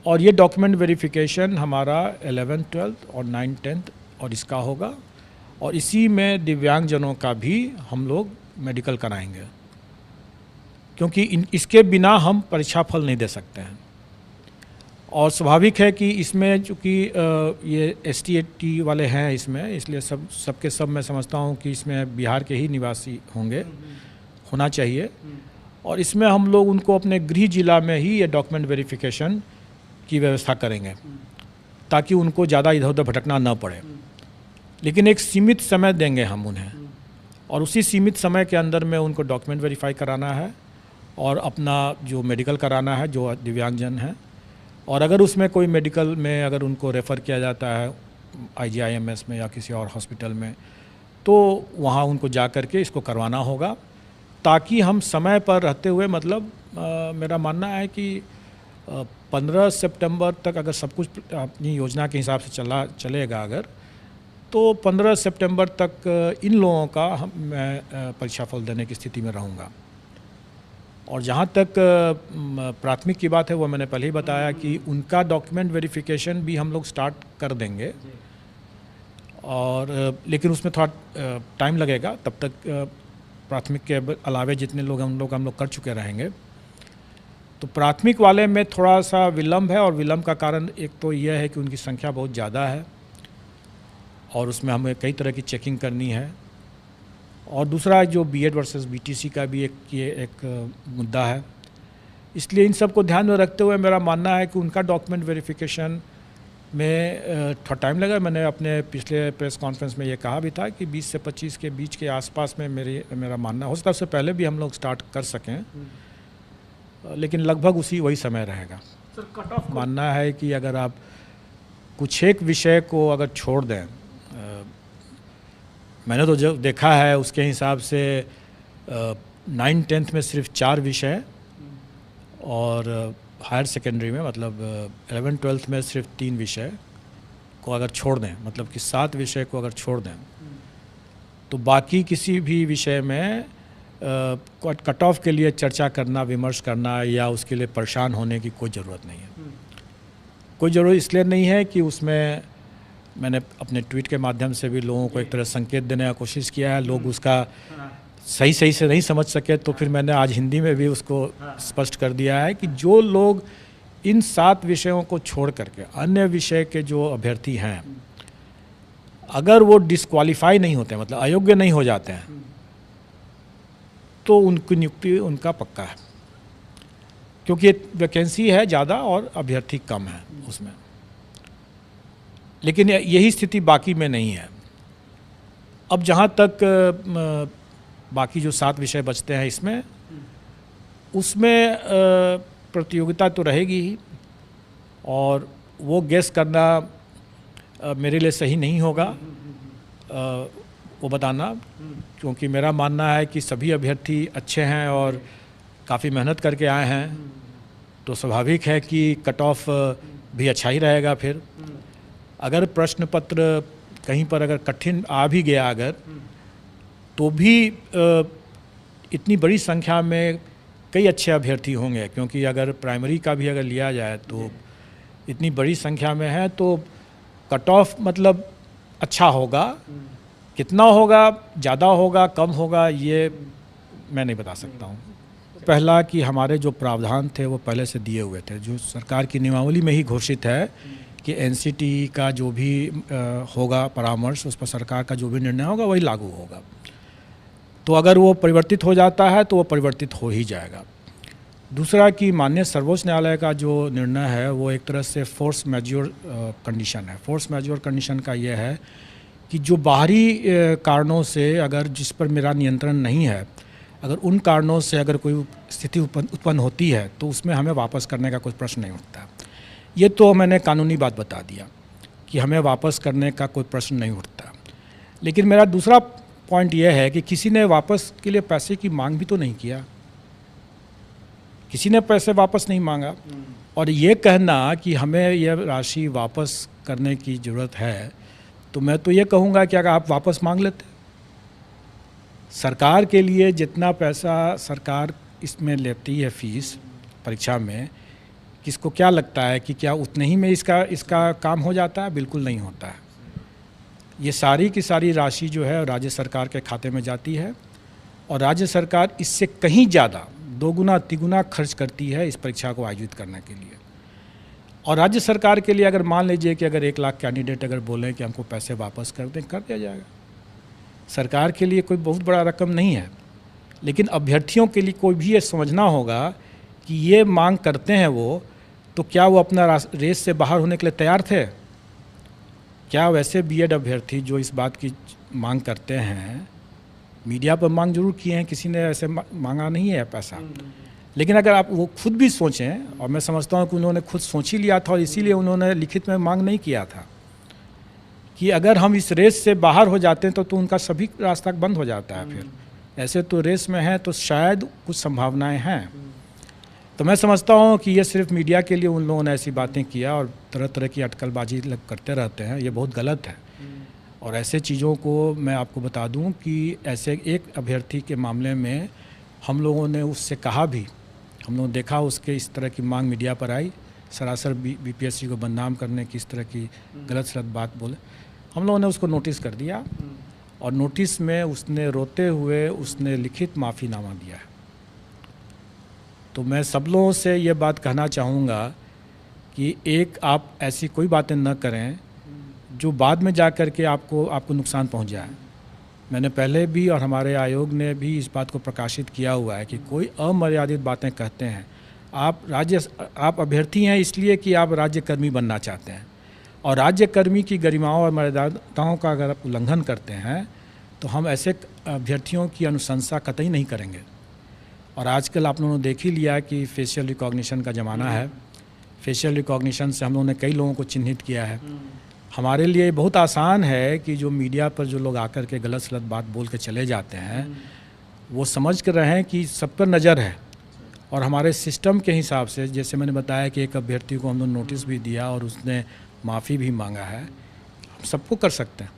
और ये document verification हमारा 11th 12th और 9th 10th और इसका होगा, और इसी में दिव्यांगजनों का भी हम लोग मेडिकल कराएंगे, क्योंकि इसके बिना हम परीक्षा फल नहीं दे सकते हैं। और स्वाभाविक है कि इसमें चूँकि ये ST वाले हैं इसमें, इसलिए सबके सब मैं समझता हूँ कि इसमें बिहार के ही निवासी होना चाहिए, और इसमें हम लोग उनको अपने गृह जिला में ही ये डॉक्यूमेंट वेरिफिकेशन की व्यवस्था करेंगे, ताकि उनको ज़्यादा इधर उधर भटकना न पड़े। लेकिन एक सीमित समय देंगे हम उन्हें, और उसी सीमित समय के अंदर में उनको डॉक्यूमेंट वेरीफाई कराना है और अपना जो मेडिकल कराना है जो दिव्यांगजन हैं। और अगर उसमें कोई मेडिकल में अगर उनको रेफ़र किया जाता है IGIMS में या किसी और हॉस्पिटल में, तो वहाँ उनको जा कर के इसको करवाना होगा, ताकि हम समय पर रहते हुए, मतलब मेरा मानना है कि 15 सितंबर तक अगर सब कुछ अपनी योजना के हिसाब से चलेगा अगर, तो 15 सितंबर तक इन लोगों का मैं परीक्षा फल देने की स्थिति में रहूँगा। और जहाँ तक प्राथमिक की बात है, वो मैंने पहले ही बताया कि उनका डॉक्यूमेंट वेरिफिकेशन भी हम लोग स्टार्ट कर देंगे, और लेकिन उसमें थोड़ा टाइम लगेगा। तब तक प्राथमिक के अलावे जितने लोग हम लोग कर चुके रहेंगे। तो प्राथमिक वाले में थोड़ा सा विलम्ब है, और विलम्ब का कारण एक तो यह है कि उनकी संख्या बहुत ज़्यादा है और उसमें हमें कई तरह की चेकिंग करनी है। और दूसरा जो BEd वर्सेस BTC का भी एक मुद्दा है। इसलिए इन सब को ध्यान में रखते हुए मेरा मानना है कि उनका डॉक्यूमेंट वेरिफिकेशन में थोड़ा टाइम लगा। मैंने अपने पिछले प्रेस कॉन्फ्रेंस में ये कहा भी था कि 20 से 25 के बीच के आसपास में मेरा मानना हो सकता है, उससे पहले भी हम लोग स्टार्ट कर सकें, लेकिन लगभग वही समय रहेगा। सर, कट ऑफ मानना है कि अगर आप कुछ एक विषय को अगर छोड़ दें, मैंने तो जो देखा है उसके हिसाब से 9th 10th में सिर्फ 4 विषय, और हायर सेकेंडरी में मतलब 11th 12th में सिर्फ 3 विषय को अगर छोड़ दें, मतलब कि 7 विषय को अगर छोड़ दें, तो बाकी किसी भी विषय में कट ऑफ के लिए चर्चा करना, विमर्श करना या उसके लिए परेशान होने की कोई ज़रूरत नहीं है। कोई ज़रूरत इसलिए नहीं है कि उसमें मैंने अपने ट्वीट के माध्यम से भी लोगों को एक तरह संकेत देने का कोशिश किया है। लोग उसका सही से नहीं समझ सके, तो फिर मैंने आज हिंदी में भी उसको स्पष्ट कर दिया है कि जो लोग इन 7 विषयों को छोड़ करके अन्य विषय के जो अभ्यर्थी हैं, अगर वो डिस्क्वालीफाई नहीं होते, मतलब अयोग्य नहीं हो जाते हैं, तो उनकी नियुक्ति उनका पक्का है, क्योंकि वैकेंसी है ज़्यादा और अभ्यर्थी कम है उसमें। लेकिन यही स्थिति बाकी में नहीं है। अब जहाँ तक बाकी जो 7 विषय बचते हैं इसमें, उसमें प्रतियोगिता तो रहेगी ही, और वो गेस करना मेरे लिए सही नहीं होगा वो बताना, क्योंकि मेरा मानना है कि सभी अभ्यर्थी अच्छे हैं और काफ़ी मेहनत करके आए हैं, तो स्वाभाविक है कि कट ऑफ भी अच्छा ही रहेगा। फिर अगर प्रश्न पत्र कहीं पर अगर कठिन आ भी गया अगर, तो भी इतनी बड़ी संख्या में कई अच्छे अभ्यर्थी होंगे, क्योंकि अगर प्राइमरी का भी अगर लिया जाए तो इतनी बड़ी संख्या में है, तो कट ऑफ मतलब अच्छा होगा। कितना होगा, ज़्यादा होगा, कम होगा, ये मैं नहीं बता सकता हूँ। पहला कि हमारे जो प्रावधान थे वो पहले से दिए हुए थे, जो सरकार की नियमावली में ही घोषित है कि NCT का जो भी होगा परामर्श, उस पर सरकार का जो भी निर्णय होगा वही लागू होगा। तो अगर वो परिवर्तित हो जाता है तो वो परिवर्तित हो ही जाएगा। दूसरा कि माननीय सर्वोच्च न्यायालय का जो निर्णय है वो एक तरह से फोर्स मैज्योर कंडीशन है। फोर्स मैज्योर कंडीशन का ये है कि जो बाहरी कारणों से अगर जिस पर मेरा नियंत्रण नहीं है, अगर उन कारणों से अगर कोई स्थिति उत्पन्न होती है तो उसमें हमें वापस करने का कोई प्रश्न नहीं उठता। ये तो मैंने कानूनी बात बता दिया कि हमें वापस करने का कोई प्रश्न नहीं उठता। लेकिन मेरा दूसरा पॉइंट यह है कि किसी ने वापस के लिए पैसे की मांग भी तो नहीं किया, किसी ने पैसे वापस नहीं मांगा। और ये कहना कि हमें यह राशि वापस करने की ज़रूरत है, तो मैं तो ये कहूँगा कि अगर आप वापस मांग लेते, सरकार के लिए जितना पैसा सरकार इसमें लेती है फीस परीक्षा में, किसको क्या लगता है कि क्या उतने ही में इसका काम हो जाता है? बिल्कुल नहीं होता है। ये सारी की सारी राशि जो है राज्य सरकार के खाते में जाती है और राज्य सरकार इससे कहीं ज़्यादा 2 गुना 3 गुना खर्च करती है इस परीक्षा को आयोजित करने के लिए। और राज्य सरकार के लिए अगर मान लीजिए कि अगर 1 लाख कैंडिडेट अगर बोलें कि हमको पैसे वापस कर दें, कर दिया जाएगा। सरकार के लिए कोई बहुत बड़ा रकम नहीं है, लेकिन अभ्यर्थियों के लिए कोई भी ये समझना होगा कि ये मांग करते हैं वो, तो क्या वो अपना रेस से बाहर होने के लिए तैयार थे? क्या वैसे बीएड अभ्यर्थी जो इस बात की मांग करते हैं, मीडिया पर मांग जरूर किए हैं, किसी ने ऐसे मांगा नहीं है पैसा, लेकिन अगर आप वो खुद भी सोचें, और मैं समझता हूँ कि उन्होंने खुद सोच ही लिया था और इसीलिए उन्होंने लिखित में मांग नहीं किया था कि अगर हम इस रेस से बाहर हो जाते हैं तो उनका सभी रास्ता बंद हो जाता है। फिर ऐसे तो रेस में हैं तो शायद कुछ संभावनाएं हैं। तो मैं समझता हूँ कि ये सिर्फ मीडिया के लिए उन लोगों ने ऐसी बातें किया और तरह तरह की अटकलबाजी करते रहते हैं, ये बहुत गलत है। और ऐसे चीज़ों को मैं आपको बता दूं कि ऐसे एक अभ्यर्थी के मामले में हम लोगों ने उससे कहा भी, हम लोगों ने देखा उसके इस तरह की मांग मीडिया पर आई, सरासर बीपीएससी को बदनाम करने की इस तरह की गलत सलत बात बोले। हम लोगों ने उसको नोटिस कर दिया और नोटिस में उसने रोते हुए उसने लिखित माफ़ीनामा दिया है। तो मैं सब लोगों से ये बात कहना चाहूँगा कि एक आप ऐसी कोई बातें न करें जो बाद में जा कर के आपको नुकसान पहुँच जाए। मैंने पहले भी और हमारे आयोग ने भी इस बात को प्रकाशित किया हुआ है कि कोई अमर्यादित बातें कहते हैं, आप अभ्यर्थी हैं इसलिए कि आप राज्यकर्मी बनना चाहते हैं, और राज्यकर्मी की गरिमाओं और मर्यादाओं का अगर आप उल्लंघन करते हैं तो हम ऐसे अभ्यर्थियों की अनुशंसा कतई नहीं करेंगे। और आजकल आप लोगों ने देख ही लिया कि फेशियल रिकॉग्निशन का ज़माना है। फेशियल रिकॉग्निशन से हम लोगों ने कई लोगों को चिन्हित किया है। हमारे लिए बहुत आसान है कि जो मीडिया पर जो लोग आकर के गलत सलत बात बोल के चले जाते हैं, वो समझ कर रहे हैं कि सब पर नज़र है। और हमारे सिस्टम के हिसाब से, जैसे मैंने बताया कि एक अभ्यर्थी को हम लोग नोटिस भी दिया और उसने माफ़ी भी मांगा है, हम सबको कर सकते हैं।